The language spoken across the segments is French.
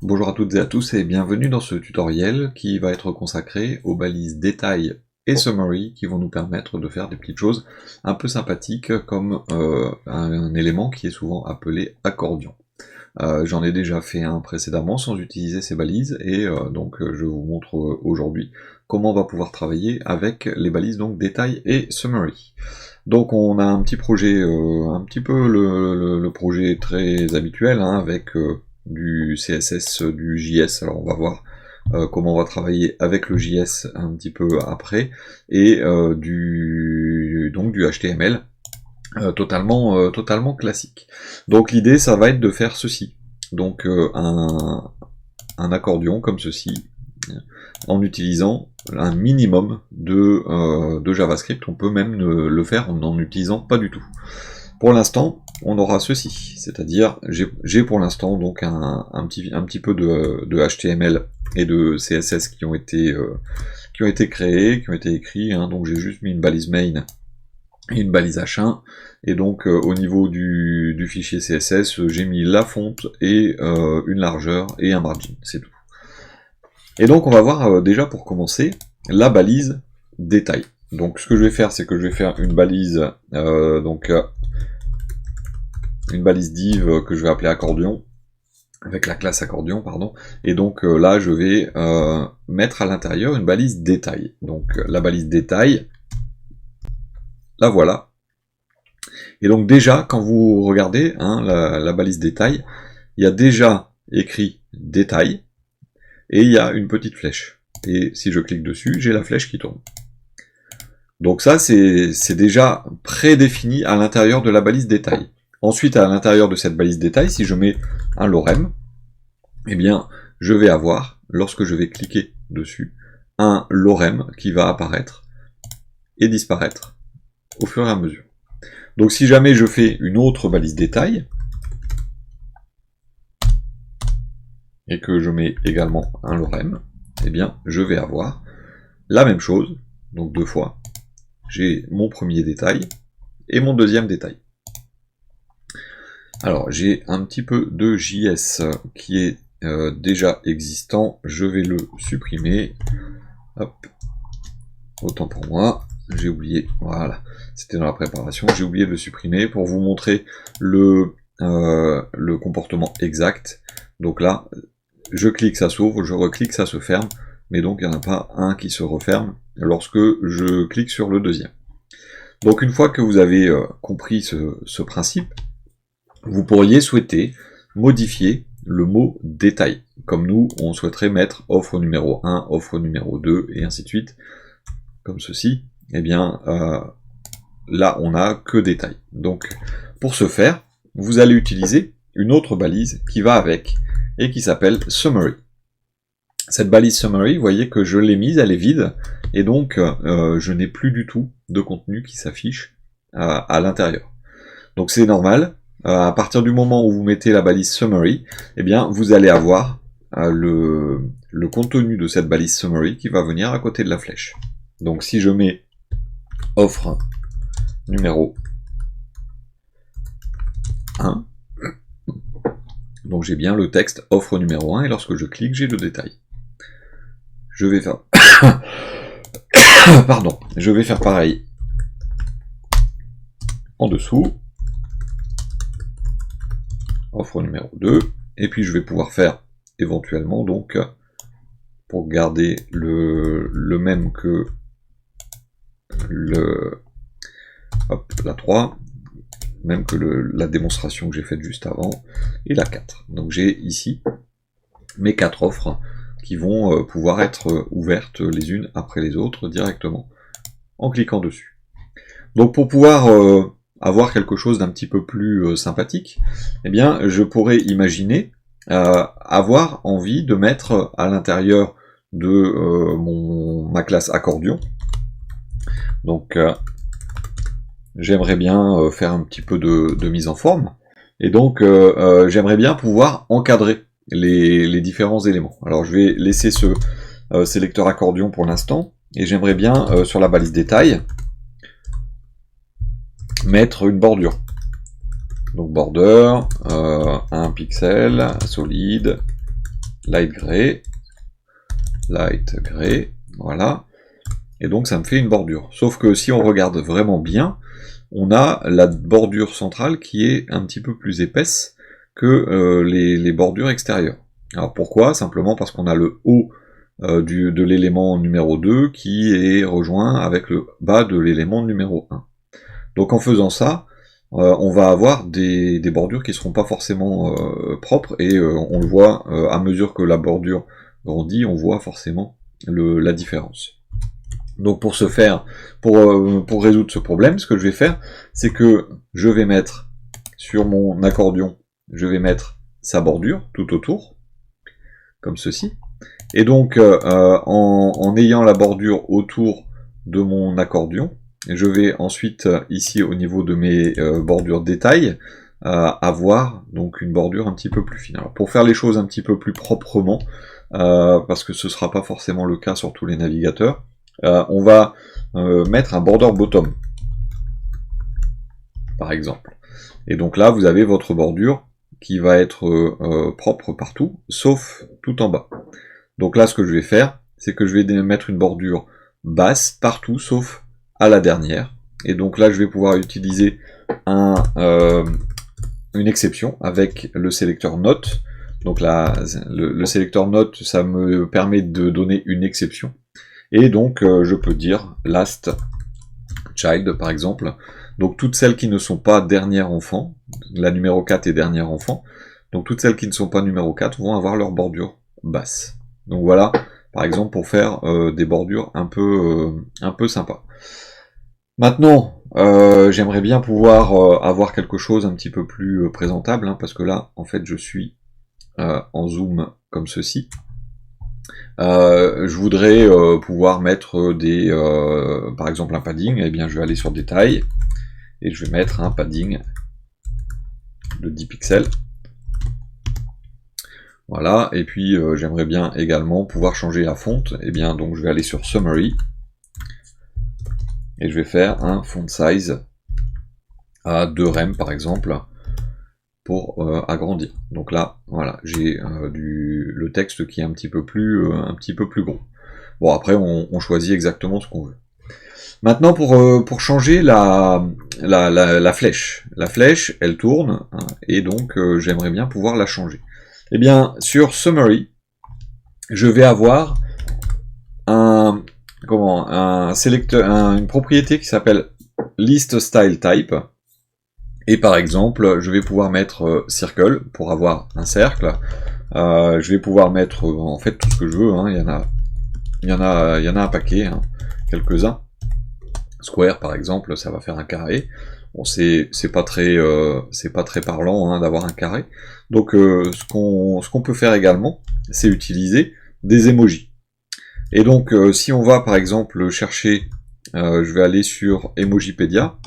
Bonjour à toutes et à tous et bienvenue dans ce tutoriel qui va être consacré aux balises détail et summary qui vont nous permettre de faire des petites choses un peu sympathiques comme un élément qui est souvent appelé accordion. J'en ai déjà fait un précédemment sans utiliser ces balises et donc je vous montre aujourd'hui comment on va pouvoir travailler avec les balises donc détail et summary. Donc on a un petit projet, un petit peu le projet très habituel hein, avec du CSS, du JS, alors on va voir comment on va travailler avec le JS un petit peu après, et du HTML totalement classique. Donc l'idée ça va être de faire ceci, donc un accordion comme ceci, en utilisant un minimum de JavaScript. On peut même le faire en n'en utilisant pas du tout. Pour l'instant, on aura ceci, c'est-à-dire j'ai pour l'instant donc un petit peu de HTML et de CSS qui ont été créés, qui ont été écrits, hein, donc j'ai juste mis une balise main et une balise H1, et donc au niveau du fichier CSS, j'ai mis la fonte et une largeur et un margin, c'est tout. Et donc on va voir déjà pour commencer la balise détail. Donc ce que je vais faire, c'est que je vais faire une balise une balise div que je vais appeler accordion, avec la classe accordion, pardon, et donc là je vais mettre à l'intérieur une balise détail. Donc la balise détail, la voilà. Et donc déjà, quand vous regardez hein, la balise détail, il y a déjà écrit détail, et il y a une petite flèche. Et si je clique dessus, j'ai la flèche qui tourne. Donc ça, c'est déjà prédéfini à l'intérieur de la balise détail. Ensuite, à l'intérieur de cette balise détail, si je mets un lorem, eh bien, je vais avoir, lorsque je vais cliquer dessus, un lorem qui va apparaître et disparaître au fur et à mesure. Donc si jamais je fais une autre balise détail, et que je mets également un lorem, eh bien, je vais avoir la même chose, donc deux fois. J'ai mon premier détail et mon deuxième détail. Alors, j'ai un petit peu de JS qui est déjà existant, je vais le supprimer. Hop. Autant pour moi, j'ai oublié, voilà, c'était dans la préparation, j'ai oublié de le supprimer pour vous montrer le comportement exact. Donc là, je clique, ça s'ouvre, je reclique, ça se ferme, mais donc il n'y en a pas un qui se referme lorsque je clique sur le deuxième. Donc une fois que vous avez compris ce principe, vous pourriez souhaiter modifier le mot détail. Comme nous, on souhaiterait mettre offre numéro 1, offre numéro 2, et ainsi de suite, comme ceci. Eh bien, là, on n'a que détail. Donc, pour ce faire, vous allez utiliser une autre balise qui va avec, et qui s'appelle summary. Cette balise summary, vous voyez que je l'ai mise, elle est vide, et donc je n'ai plus du tout de contenu qui s'affiche à l'intérieur. Donc c'est normal, à partir du moment où vous mettez la balise summary, eh bien vous allez avoir le contenu de cette balise summary qui va venir à côté de la flèche. Donc si je mets offre numéro 1, donc j'ai bien le texte offre numéro 1, et lorsque je clique, j'ai le détail. Je vais faire... Pardon, je vais faire pareil en dessous. Offre numéro 2. Et puis je vais pouvoir faire éventuellement, donc, pour garder le même que la 3, même que la démonstration que j'ai faite juste avant, et la 4. Donc j'ai ici mes 4 offres qui vont pouvoir être ouvertes les unes après les autres directement en cliquant dessus. Donc pour pouvoir avoir quelque chose d'un petit peu plus sympathique, eh bien je pourrais imaginer avoir envie de mettre à l'intérieur de ma classe accordion. Donc j'aimerais bien faire un petit peu de mise en forme, et donc j'aimerais bien pouvoir encadrer les différents éléments. Alors je vais laisser ce sélecteur accordion pour l'instant, et j'aimerais bien sur la balise détail mettre une bordure. Donc border, 1 pixel, solide, light gray, voilà. Et donc ça me fait une bordure. Sauf que si on regarde vraiment bien, on a la bordure centrale qui est un petit peu plus épaisse que les bordures extérieures. Alors pourquoi? Simplement parce qu'on a le haut de l'élément numéro 2 qui est rejoint avec le bas de l'élément numéro 1. Donc en faisant ça, on va avoir des bordures qui ne seront pas forcément propres, et on le voit à mesure que la bordure grandit, on voit forcément la différence. Donc pour ce faire, pour résoudre ce problème, ce que je vais faire, c'est que je vais mettre sur mon accordion, je vais mettre sa bordure tout autour, comme ceci. Et donc en ayant la bordure autour de mon accordion, je vais ensuite ici au niveau de mes bordures détail avoir donc une bordure un petit peu plus fine. Alors pour faire les choses un petit peu plus proprement, parce que ce sera pas forcément le cas sur tous les navigateurs, on va mettre un border bottom, par exemple. Et donc là, vous avez votre bordure qui va être propre partout, sauf tout en bas. Donc là, ce que je vais faire, c'est que je vais mettre une bordure basse partout, sauf à la dernière. Et donc là, je vais pouvoir utiliser une exception avec le sélecteur note. Donc là, le sélecteur note, ça me permet de donner une exception. Et donc, je peux dire last child, par exemple. Donc, toutes celles qui ne sont pas dernière enfant, la numéro 4 est dernière enfant, donc toutes celles qui ne sont pas numéro 4 vont avoir leur bordure basse. Donc voilà, par exemple, pour faire des bordures un peu sympas. Maintenant, j'aimerais bien pouvoir avoir quelque chose un petit peu plus présentable, hein, parce que là, en fait, je suis en zoom comme ceci. Je voudrais pouvoir mettre par exemple un padding. Eh bien je vais aller sur détail et je vais mettre un padding de 10 pixels. Voilà, et puis j'aimerais bien également pouvoir changer la fonte. Eh bien donc je vais aller sur summary et je vais faire un font size à 2 rem par exemple pour agrandir. Donc là, voilà, j'ai le texte qui est un petit peu plus gros. Bon, après, on choisit exactement ce qu'on veut. Maintenant, pour changer la flèche. La flèche, elle tourne, hein, et donc j'aimerais bien pouvoir la changer. Eh bien, sur Summary, je vais avoir un sélecteur, une propriété qui s'appelle List Style Type. Et par exemple, je vais pouvoir mettre circle pour avoir un cercle. Je vais pouvoir mettre en fait tout ce que je veux. Hein. Il y en a un paquet, hein, quelques-uns. Square par exemple, ça va faire un carré. Bon, c'est pas très parlant, hein, d'avoir un carré. Donc ce qu'on peut faire également, c'est utiliser des emojis. Et donc si on va par exemple chercher, je vais aller sur Emojipedia.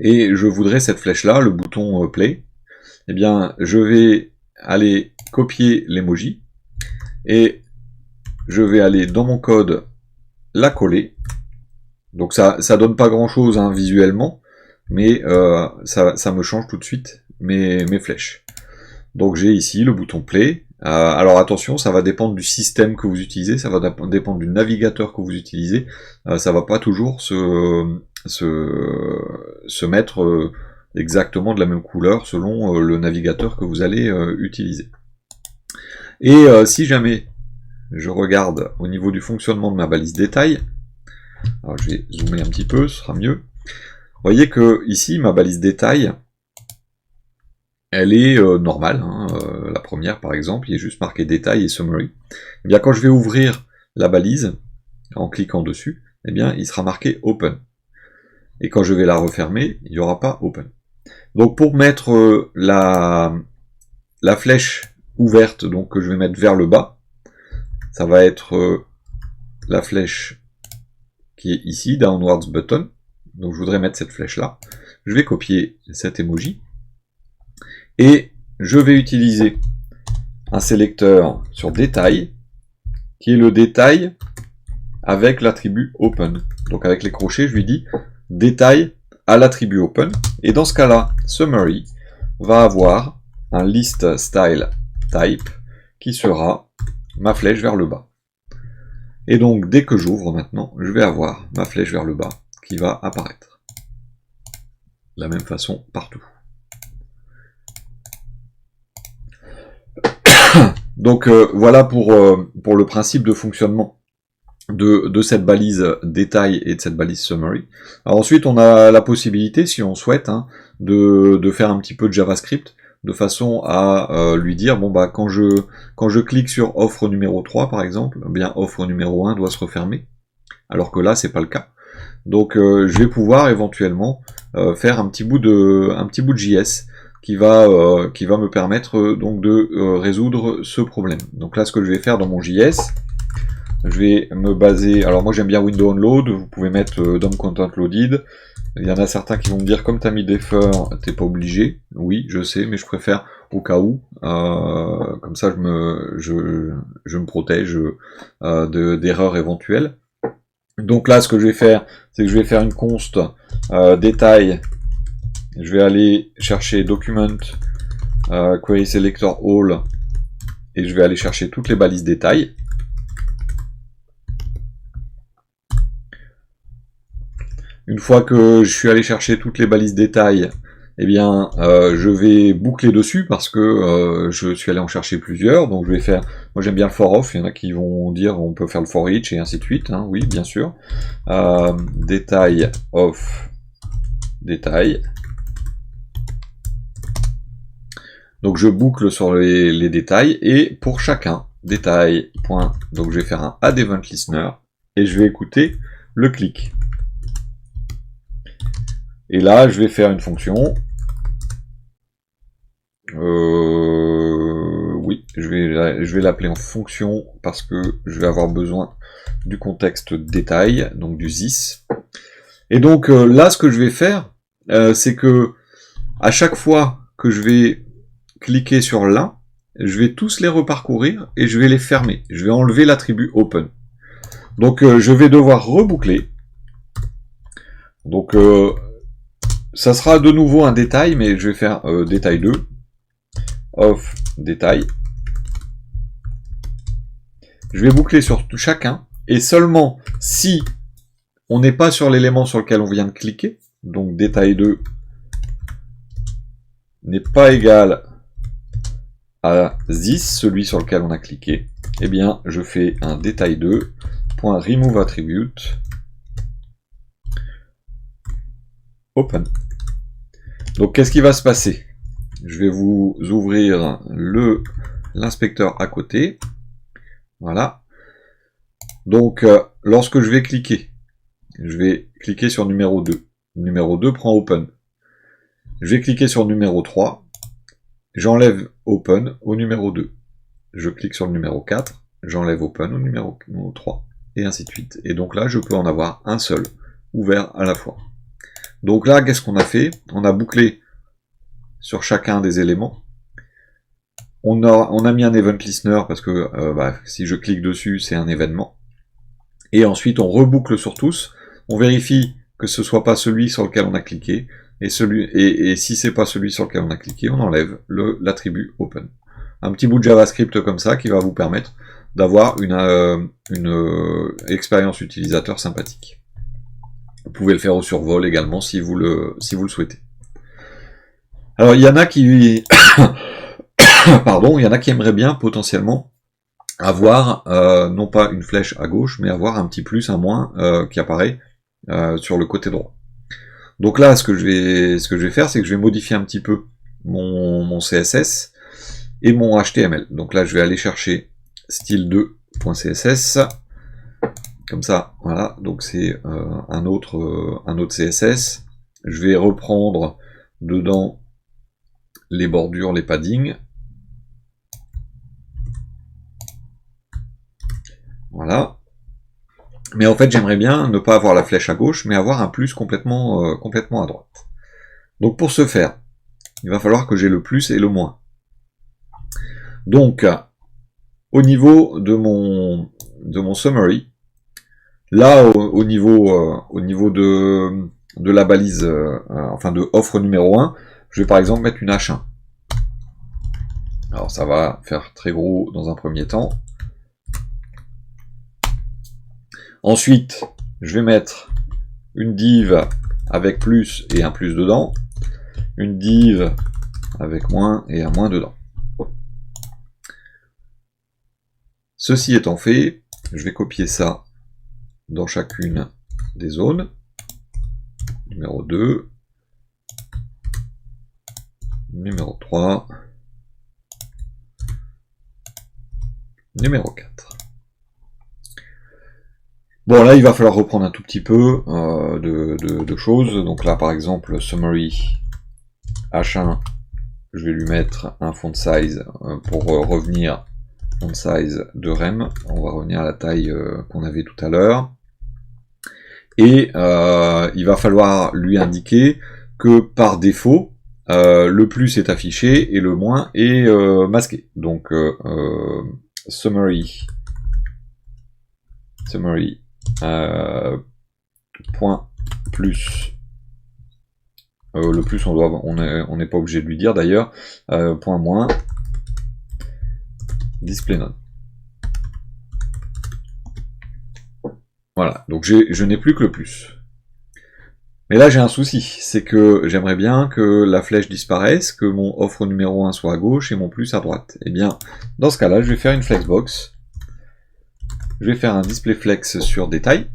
Et je voudrais cette flèche-là, le bouton Play, eh bien, je vais aller copier l'emoji, et je vais aller dans mon code la coller. Donc ça donne pas grand-chose, hein, visuellement, mais ça me change tout de suite mes flèches. Donc j'ai ici le bouton Play. Alors attention, ça va dépendre du système que vous utilisez, ça va dépendre du navigateur que vous utilisez. Ça va pas toujours se mettre exactement de la même couleur selon le navigateur que vous allez utiliser. Et si jamais je regarde au niveau du fonctionnement de ma balise détail, alors je vais zoomer un petit peu, ce sera mieux. Vous voyez que ici ma balise détail, elle est normale, hein, la première par exemple, il est juste marqué détail et summary. Et bien quand je vais ouvrir la balise, en cliquant dessus, eh bien il sera marqué open. Et quand je vais la refermer, il n'y aura pas open. Donc pour mettre la flèche ouverte, donc que je vais mettre vers le bas, ça va être la flèche qui est ici, downwards button. Donc je voudrais mettre cette flèche là. Je vais copier cet emoji. Et je vais utiliser un sélecteur sur détail, qui est le détail avec l'attribut open. Donc avec les crochets, je lui dis détail à l'attribut open. Et dans ce cas-là, summary va avoir un list style type qui sera ma flèche vers le bas. Et donc, dès que j'ouvre maintenant, je vais avoir ma flèche vers le bas qui va apparaître. De la même façon partout. Donc voilà pour le principe de fonctionnement de cette balise détail et de cette balise summary. Alors ensuite, on a la possibilité, si on souhaite, hein, de faire un petit peu de JavaScript, de façon à lui dire, bon bah quand je clique sur offre numéro 3 par exemple, eh bien offre numéro 1 doit se refermer, alors que là c'est pas le cas. Donc je vais pouvoir éventuellement faire un petit bout de JS qui va me permettre donc de résoudre ce problème. Donc là ce que je vais faire dans mon JS, je vais me baser, alors moi j'aime bien window onload, vous pouvez mettre DOM content loaded. Il y en a certains qui vont me dire, comme tu as mis defer, t'es pas obligé. Oui, je sais, mais je préfère au cas où. Comme ça, je me protège d'erreurs éventuelles. Donc là, ce que je vais faire, c'est que je vais faire une const détail. Je vais aller chercher document query selector all et je vais aller chercher toutes les balises détail. Une fois que je suis allé chercher toutes les balises détail, eh bien, je vais boucler dessus parce que je suis allé en chercher plusieurs. Donc, je vais faire. Moi, j'aime bien le for off. Il y en a qui vont dire on peut faire le for each et ainsi de suite. Hein, oui, bien sûr. Détail of détail. Donc, je boucle sur les détails et pour chacun détail. Point. Donc, je vais faire un add event listener et je vais écouter le clic. Et là, je vais faire une fonction. Oui, je vais l'appeler en fonction parce que je vais avoir besoin du contexte détail, donc du this. Et donc là, ce que je vais faire, c'est que à chaque fois que je vais cliquer sur l'un, je vais tous les reparcourir et je vais les fermer. Je vais enlever l'attribut open. Donc je vais devoir reboucler. Donc ça sera de nouveau un détail, mais je vais faire détail 2, of détail. Je vais boucler sur chacun, et seulement si on n'est pas sur l'élément sur lequel on vient de cliquer, donc détail 2 n'est pas égal à this, celui sur lequel on a cliqué, eh bien je fais un détail 2, .remove attribute, open. Donc qu'est-ce qui va se passer? Je vais vous ouvrir l'inspecteur à côté. Voilà. Donc lorsque je vais cliquer sur numéro 2. Numéro 2 prend open. Je vais cliquer sur numéro 3. J'enlève open au numéro 2. Je clique sur le numéro 4. J'enlève open au numéro 3. Et ainsi de suite. Et donc là, je peux en avoir un seul ouvert à la fois. Donc là, qu'est-ce qu'on a fait? On a bouclé sur chacun des éléments. On a mis un event listener parce que si je clique dessus, c'est un événement. Et ensuite, on reboucle sur tous. On vérifie que ce soit pas celui sur lequel on a cliqué. Et si c'est pas celui sur lequel on a cliqué, on enlève l'attribut open. Un petit bout de JavaScript comme ça qui va vous permettre d'avoir une expérience utilisateur sympathique. Vous pouvez le faire au survol également si vous le souhaitez. Alors il y en a qui pardon, il y en a qui aimeraient bien potentiellement avoir non pas une flèche à gauche, mais avoir un petit plus, un moins qui apparaît sur le côté droit. Donc là, ce que je vais faire, c'est que je vais modifier un petit peu mon CSS et mon HTML. Donc là, je vais aller chercher style2.css. Comme ça, voilà, donc c'est un autre CSS. Je vais reprendre dedans les bordures, les paddings. Voilà. Mais en fait, j'aimerais bien ne pas avoir la flèche à gauche, mais avoir un plus complètement à droite. Donc pour ce faire, il va falloir que j'ai le plus et le moins. Donc, au niveau de mon summary, là, au niveau de la balise, enfin de offre numéro 1, je vais par exemple mettre une H1. Alors ça va faire très gros dans un premier temps. Ensuite, je vais mettre une div avec plus et un plus dedans, une div avec moins et un moins dedans. Ceci étant fait, je vais copier ça dans chacune des zones. Numéro 2, numéro 3, numéro 4. Bon, là, il va falloir reprendre un tout petit peu de choses. Donc là, par exemple, summary H1, je vais lui mettre un font size pour revenir font size de rem. On va revenir à la taille qu'on avait tout à l'heure. Et il va falloir lui indiquer que par défaut, le plus est affiché et le moins est masqué. Donc summary point plus. Le plus on n'est pas obligé de lui dire d'ailleurs. Point moins display none. Voilà, donc je n'ai plus que le plus. Mais là j'ai un souci, c'est que j'aimerais bien que la flèche disparaisse, que mon offre numéro 1 soit à gauche et mon plus à droite. Et bien, dans ce cas-là, je vais faire une flexbox. Je vais faire un display flex sur détail.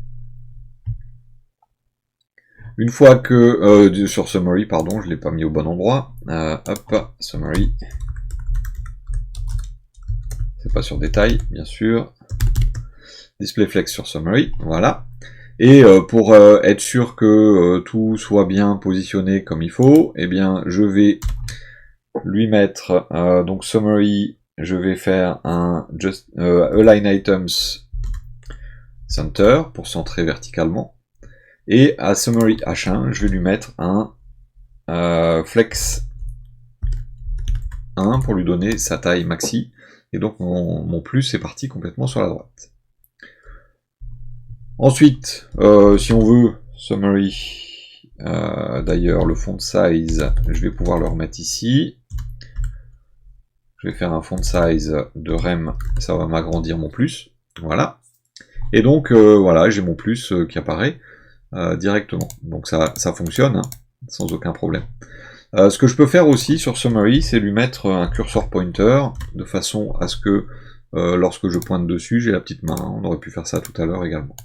Une fois que... sur summary, pardon, je ne l'ai pas mis au bon endroit. Hop, summary. C'est pas sur détail, bien sûr. Display flex sur summary, voilà. Et pour être sûr que tout soit bien positionné comme il faut, eh bien je vais lui mettre donc summary, je vais faire un just align items center pour centrer verticalement. Et à summary H1, je vais lui mettre un flex 1 pour lui donner sa taille maxi. Et donc mon plus est parti complètement sur la droite. Ensuite, si on veut, summary, d'ailleurs le font size, je vais pouvoir le remettre ici. Je vais faire un font size de rem, ça va m'agrandir mon plus. Voilà. Et donc, voilà, j'ai mon plus qui apparaît directement. Donc ça fonctionne, hein, sans aucun problème. Ce que je peux faire aussi sur summary, c'est lui mettre un cursor pointer, de façon à ce que, lorsque je pointe dessus, j'ai la petite main. On aurait pu faire ça tout à l'heure également.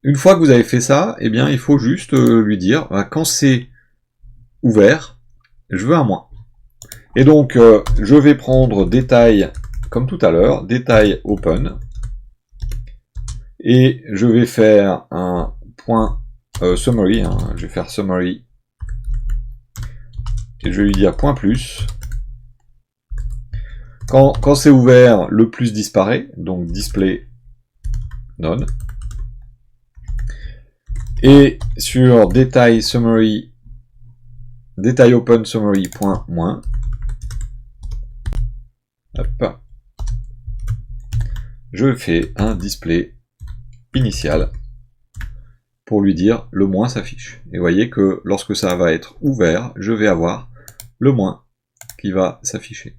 Une fois que vous avez fait ça, eh bien, il faut juste lui dire, quand c'est ouvert, je veux un moins. Et donc, je vais prendre détail, comme tout à l'heure, détail open, et je vais faire un point summary, hein, je vais faire summary, et je vais lui dire point plus. Quand c'est ouvert, le plus disparaît, donc display none. Et sur détail summary, détail open summary point moins. Hop. Je fais un display initial pour lui dire le moins s'affiche. Et vous voyez que lorsque ça va être ouvert, je vais avoir le moins qui va s'afficher.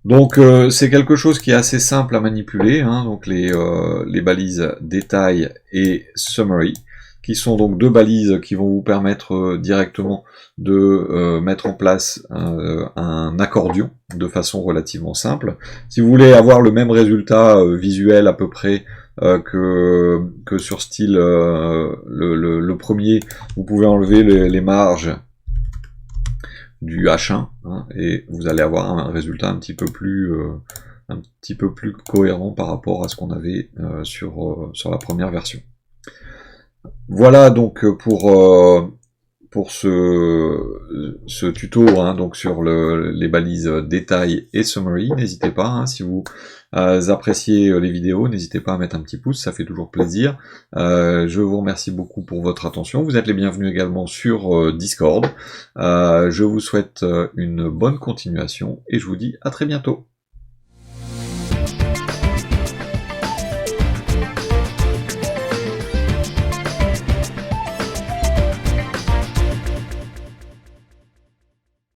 Donc c'est quelque chose qui est assez simple à manipuler, hein, donc les balises détail et summary, qui sont donc deux balises qui vont vous permettre directement de mettre en place un accordion de façon relativement simple. Si vous voulez avoir le même résultat visuel à peu près que sur style le premier, vous pouvez enlever les marges du H1, hein, et vous allez avoir un résultat un petit peu plus cohérent par rapport à ce qu'on avait sur la première version. Voilà donc pour ce tuto, hein, donc sur les balises détail et summary. N'hésitez pas, hein, si vous appréciez les vidéos, n'hésitez pas à mettre un petit pouce, ça fait toujours plaisir. Je vous remercie beaucoup pour votre attention. Vous êtes les bienvenus également sur Discord. Je vous souhaite une bonne continuation et je vous dis à très bientôt.